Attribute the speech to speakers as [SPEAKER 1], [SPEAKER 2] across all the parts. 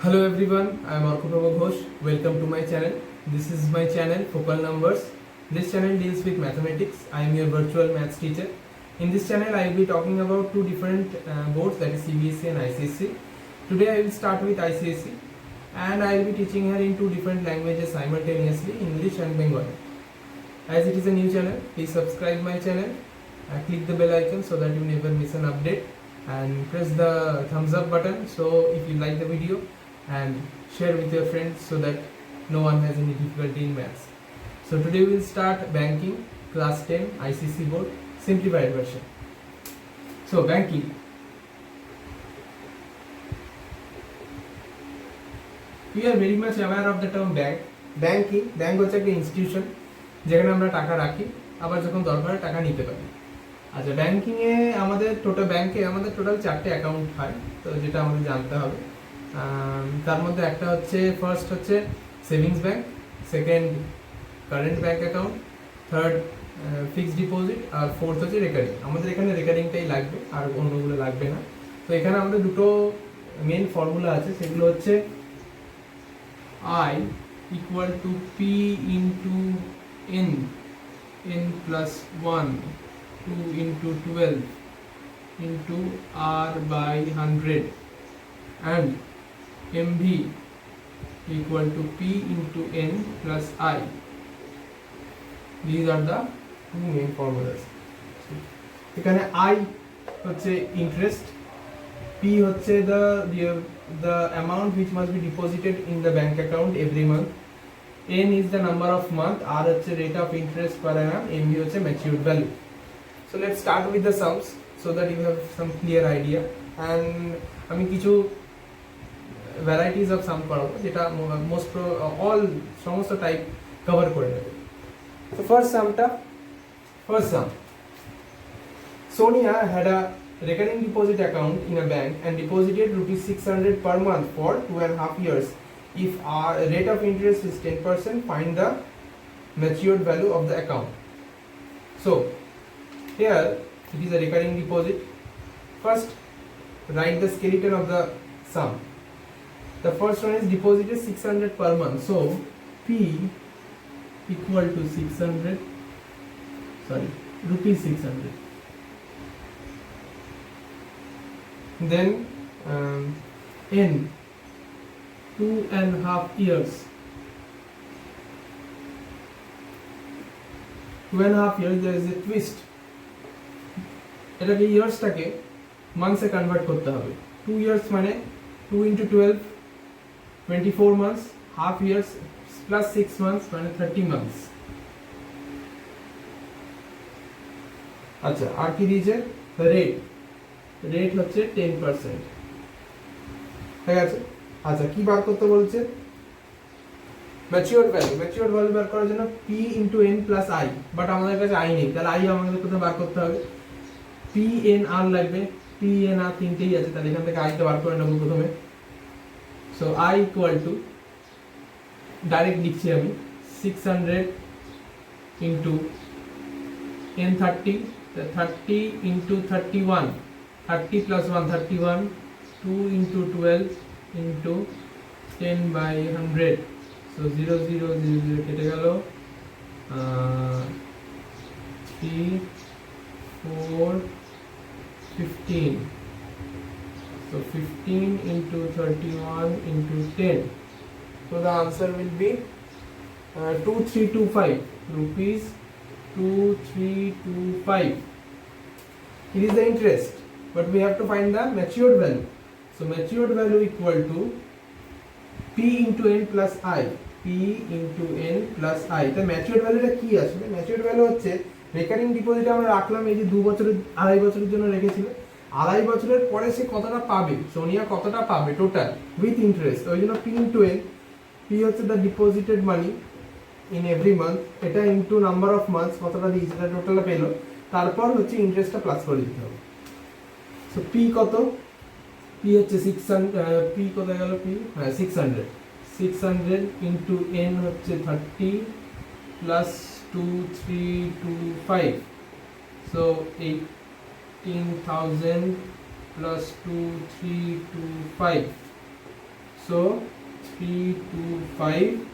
[SPEAKER 1] Hello everyone, I am Arkoprabha Ghosh. Welcome to my channel. This is my channel Focal Numbers. This channel deals with mathematics. I am your virtual maths teacher. In this channel I will be talking about two different boards, that is CBSE and ICSE. Today I will start with ICSE and I will be teaching her in two different languages simultaneously, English and Bengali. As it is a new channel, please subscribe my channel, click the bell icon so that you never miss an update, and press the thumbs up button so if you like the video, and share with your friends so that no one has any difficulty in maths. So today we will start banking class 10 ICSE board simplified version. So banking, we are very much aware of the term bank. Bank হচ্ছে একটা institution যেখানে আমরা টাকা রাখি, আবার যখন দরকার টাকা নিতে পারি। আচ্ছা, ব্যাংকিং এ আমাদের টোটাল 4টে অ্যাকাউন্ট হয়, তো যেটা আমাদের জানতে হবে। তার মধ্যে একটা হচ্ছে ফার্স্ট হচ্ছে savings bank, second current bank account, third fixed deposit, আর ফোর্থ হচ্ছে রেকারিং। আমাদের এখানে রেকারিংটাই লাগবে, আর অন্যগুলো লাগবে না। তো এখানে আমাদের দুটো মেন ফর্মুলা আছে, সেগুলো হচ্ছে I equal to P into n plus 1, 2 into 12 into R by 100, and MV equal to P into N plus I. These are the two main formulas. এখানে I হচ্ছে interest, P হচ্ছে the amount which must be deposited in the bank account every month, N is the number of month, R হচ্ছে rate of interest per annum, MV হচ্ছে matured value. So let's start with the sums so that you have some clear idea, and আমি কিছু varieties of sum করাবো যেটা all সমস্ত type cover করে নেবে। So first sum, Sonia had a recurring deposit account in a bank and deposited rupees 600 per month for 2.5 years. If our rate of interest is 10%, find the matured value of the account. So here it is a recurring deposit. First, write the skeleton of the sum. The first one is deposited 600 per month. So P equal to rupees 600. Then N, 2.5 years. 2.5 years, there is a twist. এটাকে ইয়ার্সটাকে মান্থসে convert করতে হবে। 2 years মানে 2 into 12, 24 months, half years plus 6 months মানে 30 months. আচ্ছা, আর কি দিয়েছে? Rate হচ্ছে 10%, ঠিক আছে। আচ্ছা, কি বার করতে বলছে? ম্যাচিওর ভ্যালু বার করার জন্য P into N plus I, but আমাদের কাছে I নেই, তাহলে I আমাদের কোথায় বার করতে হবে? P N R লাগবে, P N R তিনটেই আছে, তাহলে এখান থেকে I টা বার করে নেব প্রথমে। So I equal to, direct লিখছি আমি, 600 into N 30, 30 into 31, 30 plus 1, 31, 2 into 12 into 10 by 100. So 0 0 0 0 কেটে গেল, 3 4 15. So 15 into 31 into 10. So the answer will be 2325 rupees, 2325. It is the interest, but we have to find the matured value. So matured value equal to P into N plus I. P into N plus I. The matured value টা কি আসবে? Matured value হচ্ছে recurring deposit আমরা রাখলাম, এই যে 2 বছরের 2.5 বছরের জন্য রেখেছিল, 2.5 বছরের পরে সে কতটা পাবে, সোনিয়া কতটা পাবে টোটাল উইথ ইন্টারেস্ট, ওই জন্য P into N, P হচ্ছে the deposited money in every month, এটা ইনটু নাম্বার অফ মান্থস কতটা দিয়েছে এটা টোটালটা পেলো, তারপর হচ্ছে ইন্টারেস্টটা প্লাস করে দিতে হবে। সো P কত? P হচ্ছে 600, P কোথায় গেল? P 600 ইনটু N হচ্ছে 30 plus 2325, so 18,000 plus 2325. So 325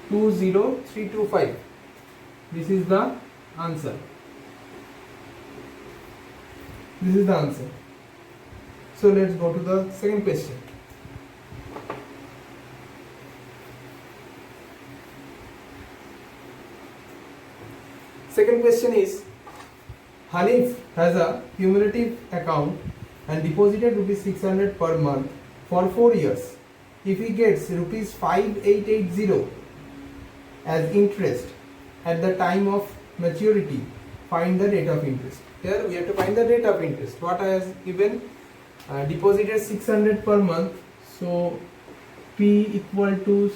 [SPEAKER 1] 20325. This is the answer. This is the answer. So let's go to the second question. Second question is, Hanif has a cumulative account and deposited rupees 600 per month for 4 years. If he gets rupees 5880 as interest at the time of maturity, find the rate of interest. Here we have to find the rate of interest. What I has given, deposited 600 per month, so P equal to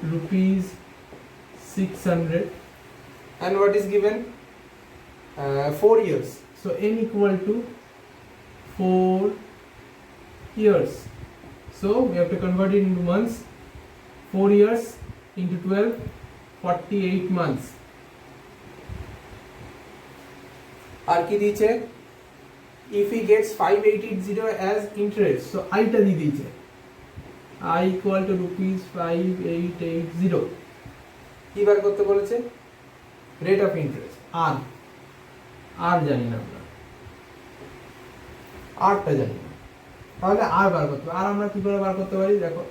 [SPEAKER 1] rupees 600, and what is given, 4 years, so N equal to 4 years. So we have to convert it into months. 4 years into 12, 48 months. আর কি দিয়েছে, if he gets 5880 as interest, so I টা দিয়ে দিয়েছে, I equal to rupees 5880. কি বার করতে বলেছে, rate of interest, আর জানি না আমরা, আরটা জানি না, তাহলে আর বার করতে হবে। আর আমরা কি করে বার করতে পারি, দেখো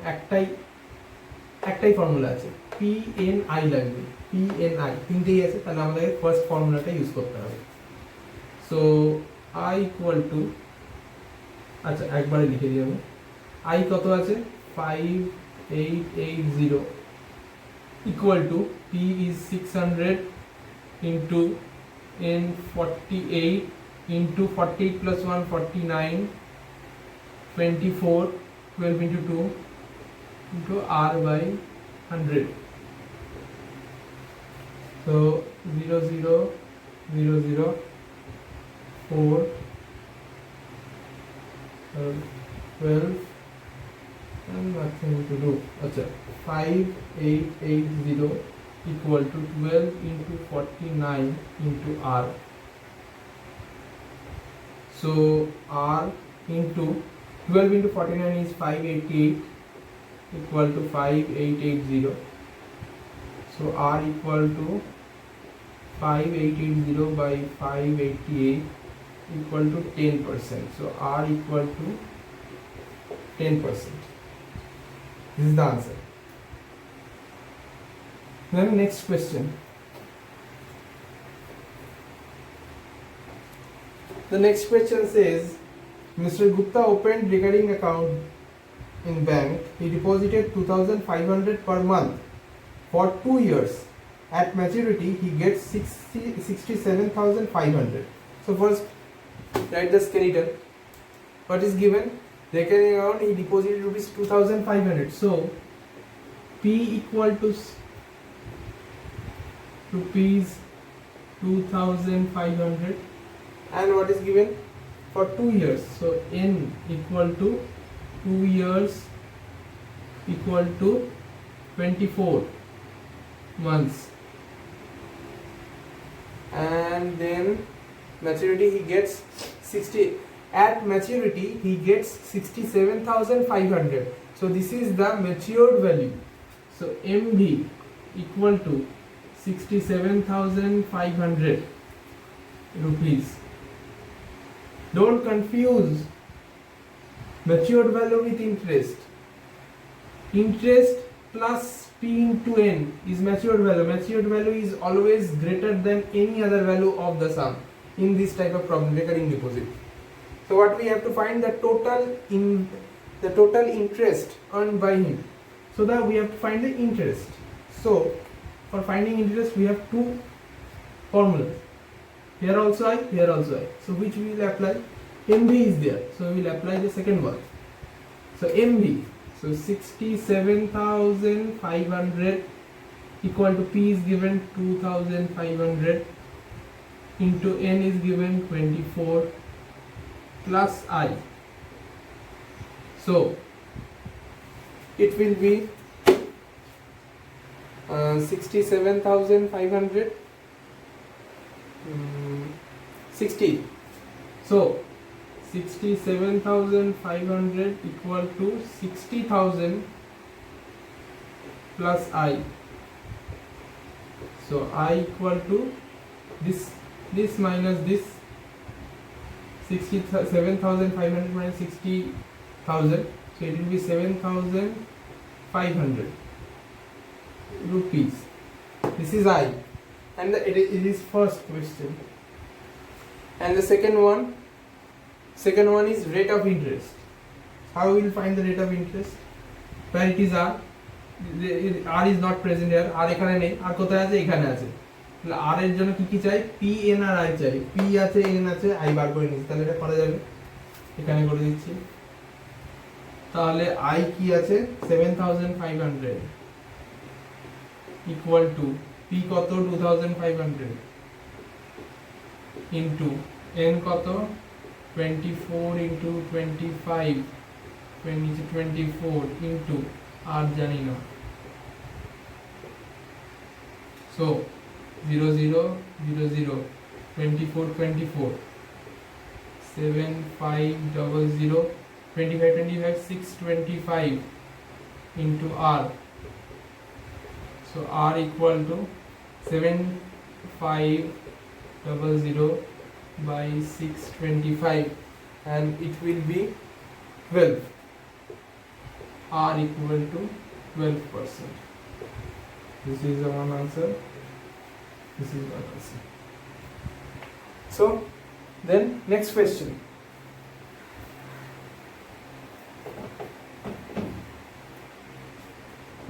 [SPEAKER 1] একটাই ফর্মুলা আছে, PNI লাগবে, PNI তিনটেই আছে, তাহলে আমাদের ফার্স্ট ফর্মুলাটা ইউজ করতে হবে। সো I ইকুয়াল টু, আচ্ছা একবারে লিখে দিই আমি, I কত আছে 5880 equal to P is 600 into N 48 into 48 plus 1 49 24 12 into 2 into R by 100. So 0 0 0 0 4 12 and nothing to do. Achha, 5880 equal to 12 into 49 into R. So R into 12 into 49 is 588 equal to 5880. So R equal to 5880 by 588 equal to 10%. So R equal to 10%. This is the answer. Then next question. The next question says, Mr. Gupta opened recurring account in bank. He deposited 2,500 per month for 2 years. At maturity, he gets 67,500. So first, write the skeleton. What is given? Recurring account, he deposited rupees 2,500. So P equal to rupees 2,500, and what is given for 2 years. So N equal to 2 years equal to 24 months, and then maturity he gets 60. At maturity he gets 67,500. So this is the matured value. So MV equal to 67,500 rupees. Don't confuse matured value with interest. Interest plus P into N is matured value. Matured value is always greater than any other value of the sum in this type of problem, recurring deposit. So what we have to find, the total interest earned by him. So that we have to find the interest. So for finding interest we have two formulas. Here also I, here also I. So which we will apply? MV is there, so we will apply the second one. So MV, so 67,500 equal to P is given 2,500 into N is given 24 plus I. So it will be 67,500 60. So 67,500 equal to 60,000 plus I. So I equal to this minus this, 67,500 minus 60,000, so it will be 7,500 rupees. This is I, and it is first question. And the second one is rate of interest. How we will find the rate of interest? Where it is R, R is not present here, R এখানে নেই, আর কোথায় আছে? এখানে আছে। তাহলে R এর জন্য কি কি চাই? P N আর I চাই। P আছে, N আছে, I বার করে নিচ্ছি, তাহলে এটা করা যাবে। এখানে করে দিচ্ছি। তাহলে I কি আছে? 7,500 equal to P কত? 2,500 into N কত? 24 into 25, 24 into R জানি না, so 0 0 0 0 24 24 7 5 0 0 25 25 625 into R, so R equal to 7 5 0 0 by 625, and it will be 12. R equal to 12%. This is the one answer. This is one answer. So then next question.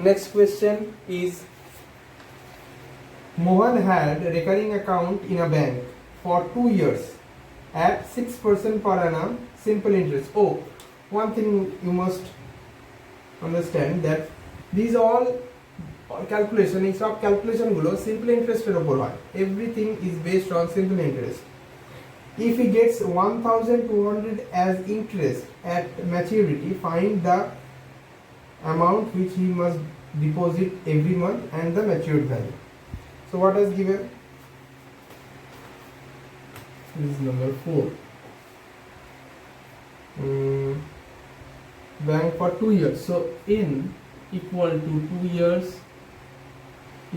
[SPEAKER 1] Next question is, Mohan had a recurring account in a bank for 2 years at 6% per annum simple interest. Oh, one thing you must understand, that these all calculation, এই সব calculation গুলো simple interest এর উপর হয়. Everything is based on simple interest. If he gets 1,200 as interest at maturity, find the amount which he must deposit every month and the matured value. So what is given? This is number 4. Bank for 2 years. So N equal to 2 years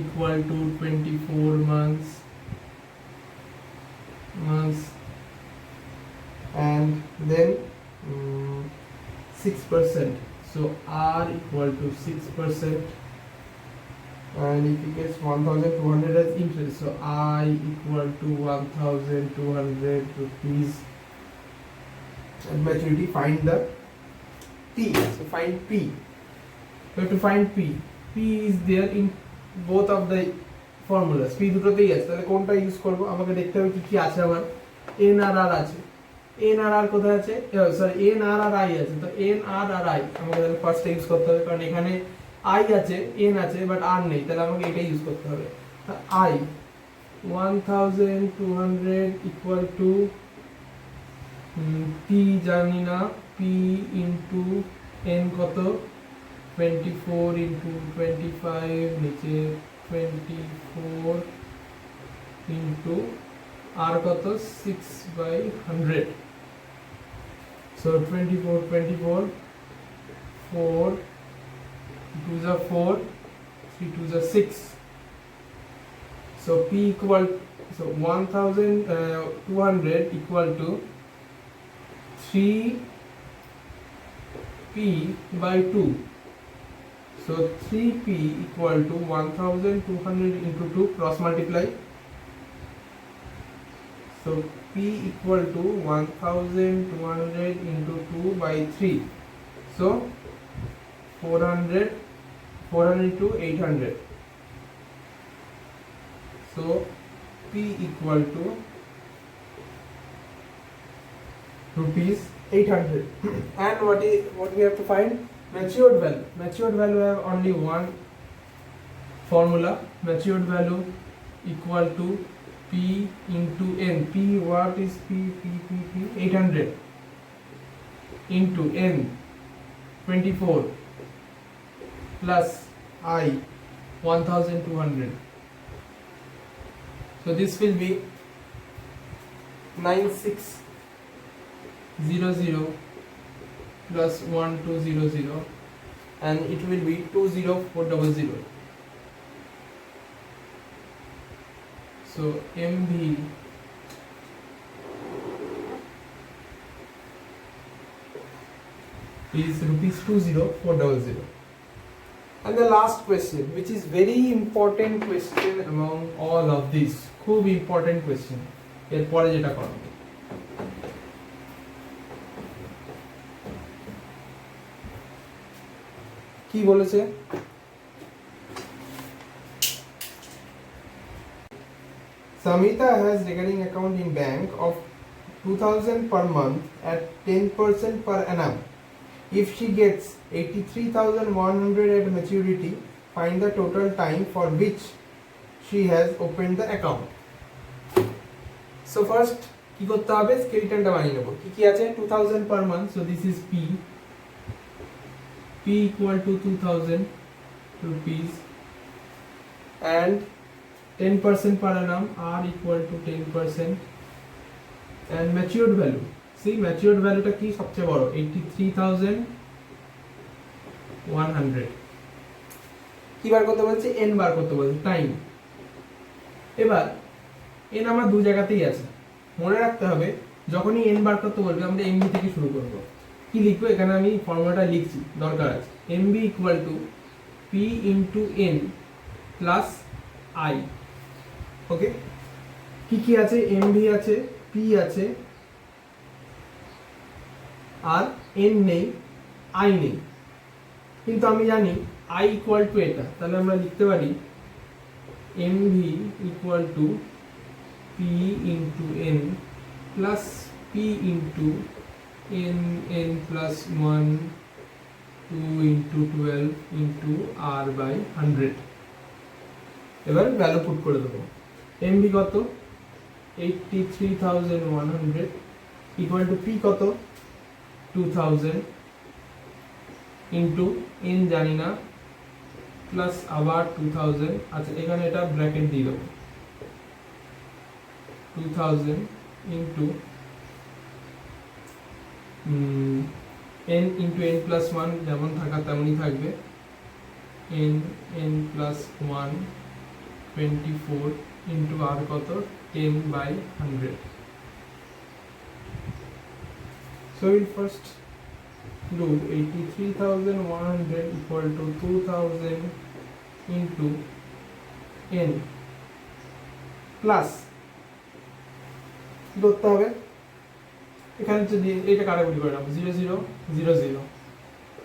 [SPEAKER 1] equal to 24 months, and then 6%. So R equal to 6%, and if he gets 1,200 as interest, so I equal to 1,200 rupees at maturity. Find the P. So find P. We have to find P. P is there in both of the formulas. P দুটোতেই আছে, তাহলে কোনটা use করব? আমাকে দেখতে হবে কি কি আছে আমার। N আর R আছে। N আর R কোথায় আছে? সরি, N R আর I আছে। তো N R আর I আমাকে তাহলে ফার্স্ট ইউজ করতে হবে, কারণ এখানে I আছে, N আছে, বাট R নেই, তাহলে আমাকে এটা ইউজ করতে হবে। I 1,200 equal to P জানি না, P into N কত? 24 into 25 নিচে 24 into R কত? 6/100, so 24 24 4 2s are 4 3 2s are 6, so P equal, so 1,200 equal to 3P by 2, so 3P equal to 1,200 into 2, cross multiply, so P equal to 1,200 into 2 by 3, so 400 into 800, so P equal to rupees 800. And what we have to find? Matured value. Matured value have only one formula. Matured value equal to P into N. P, what is P? 800 into N 24 plus I 1,200. So this will be 96 00 plus 1200 and it will be 20400. So MV is rupees 20400. And the last question, which is very important question among all of these, খুব important question, এরপরে যেটা করো কি বলেছে, Samita has recurring account in bank of 2000 per month at 10% per annum. If she gets 83,100 at maturity, find the total time for which she has opened the account. So first কি করতে হবে, স্কেলিটনটা বানিয়ে নেব। কি কি আছে, 2000 per month, so this is P equal to 2000 rupees and 10% per annum, R equal to 10% and matured value, see matured value টা কি সবচেয়ে বড়, 83,100। কি বার করতে বলছে, n বার করতে বলছে, টাইম। এবার n আমার দু জায়গাতেই আছে, মনে রাখতে হবে যখনই n বার করতে বলবে আমরা mb থেকে শুরু করব। কি লিখবো, এখানে আমি ফর্মুলাটা লিখছি, দরকার আছে, mb equal to p into n plus i। ওকে, কি কি আছে, mb আছে, p আছে, আর n নেই, i নেই, কিন্তু আমি জানি i equal to এটা, তাহলে আমরা লিখতে পারি mv equal to p into n plus p into n plus 1 2 into 12 into r by 100। এবার ভ্যালু পুট করে দেবো, mb কত 83,100 equal to p কত 2000 into n জানি না প্লাস আবার 2000, আচ্ছা এখানে এটা ব্র্যাকেট দিয়ে দেবো, 2000 into n into n plus 1 যেমন থাকা তেমনই থাকবে, n plus 1 24 into r কত 10 by 100। So we'll first do 83,100 equal to 2000 into n plus কি করতে হবে, এখানে যদি এটা কাটাকুটি করে নাও 0 0 0 0,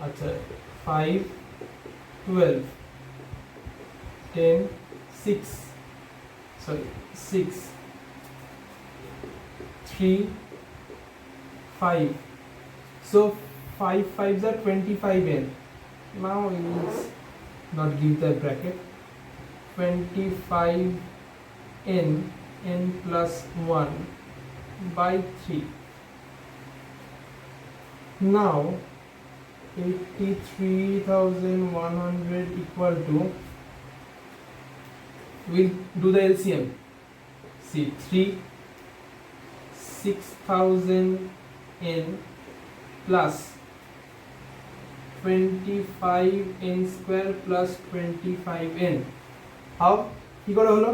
[SPEAKER 1] আচ্ছা 5 12 10 6 sorry 6 3 5, so 5 5s are 25n, now let's not give the bracket, 25n n plus 1 by 3, now 83,100 equal to, we'll do the LCM, see 3 6,000 n plus 25n square plus 25n, how কি করে হলো,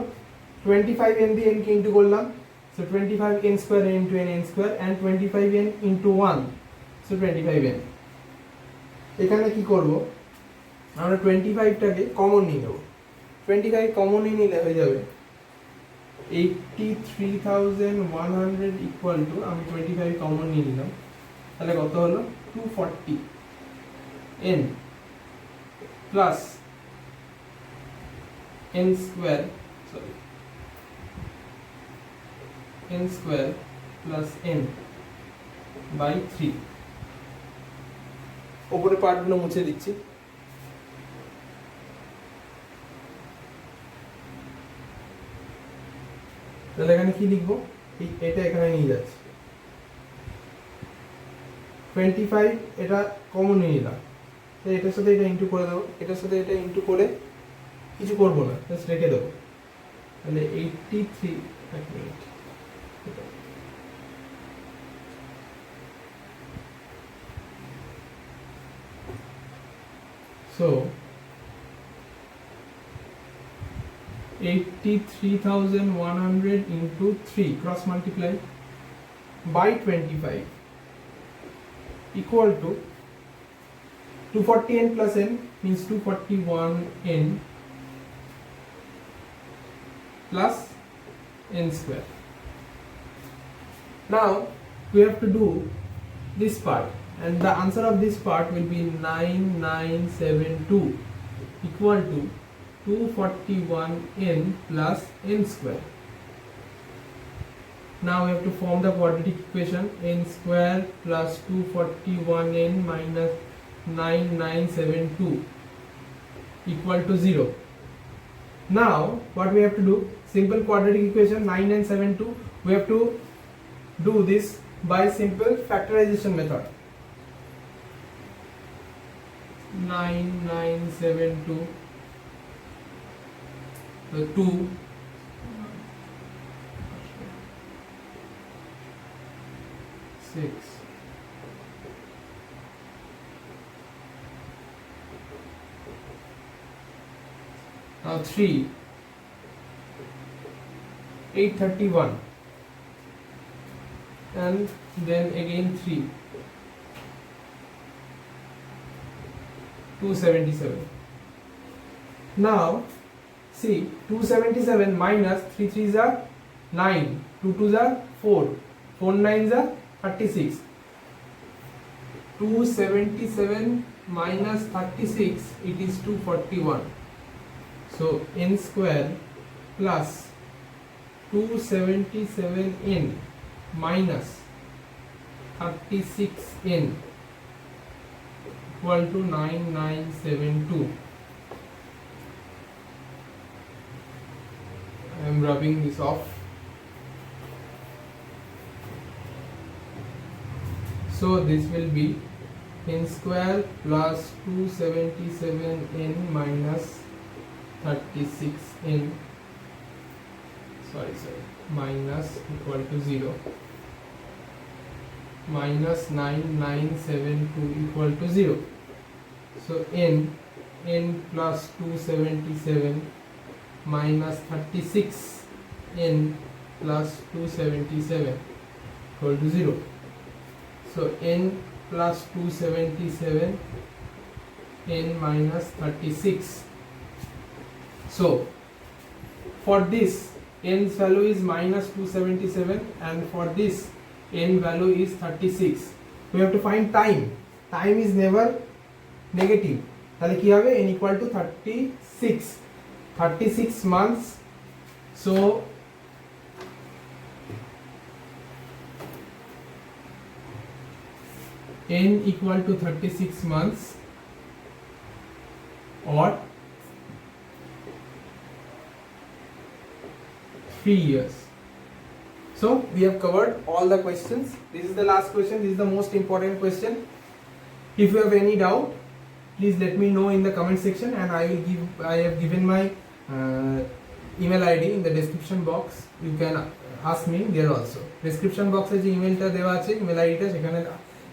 [SPEAKER 1] 25n দিয়ে n কে into করলাম, so 25n square into n square and 25n into 1, so 25n। এখানে কি করব, আমরা 25 টাকে কমন নিয়ে নেব, 25 কমন নিলে হয়ে যাবে 83,100 equal to, আমি 25 কমন নিয়ে নিলাম, তাহলে কত হলো 240 n plus n square, sorry n square plus n by 3। উপরে পার্টগুলো মুছে দিচ্ছি, তাহলে এখানে কি লিখবো, এটা এখানে নিয়ে যাচ্ছে 25, এটা কমন নিয়ে নিলাম, তো এটার সাথে এটা ইনটু করে দেবো, এটার সাথে এটা ইনটু করে কিছু করবো না, জাস্ট রেখে দেবো, তাহলে 83, এক minute So 83,100 into 3 cross multiply by 25 equal to 240n plus n means 241n plus n square. Now we have to do this part, and the answer of this part will be 9972 equal to 241n plus n square. Now we have to form the quadratic equation n square plus 241n minus 9972 equal to 0. Now what we have to do, simple quadratic equation 9972, we have to do this by simple factorization method. 9972 2 6 now 3 831 and then again 3 277. Now see, 277 minus 3 3s are 9, 2 2s are 4, 4 9s are 36. 277 minus 36, it is 241. So n square plus 277n minus 36n equal to 9972. I am rubbing this off. So this will be n square plus 277n minus 36n minus equal to 0 minus 9972 equal to 0. So n plus 277 minus 36n plus 277 equal to 0. So n plus 277 n minus 36. So for this n's value is minus 277 and for this n value is 36. We have to find time. Time is never negative. তাহলে কি হবে, n equal to 36 months. So n equal to 36 months or 3 years. So we have covered all the questions. This is the last question. This is the most important question. If you have any doubt, please let me know in the comment section, and I have given my email ID in the description box. You can ask me there also. Description box এ যে ইমেলটা দেওয়া আছে, email আইডিটা, সেখানে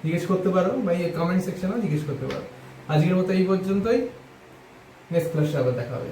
[SPEAKER 1] জিজ্ঞেস করতে পারো বা এই কমেন্ট সেকশনেও জিজ্ঞেস করতে পারো। আজকের মতো এই পর্যন্তই, নেক্সট ক্লাসে আবার দেখা হবে।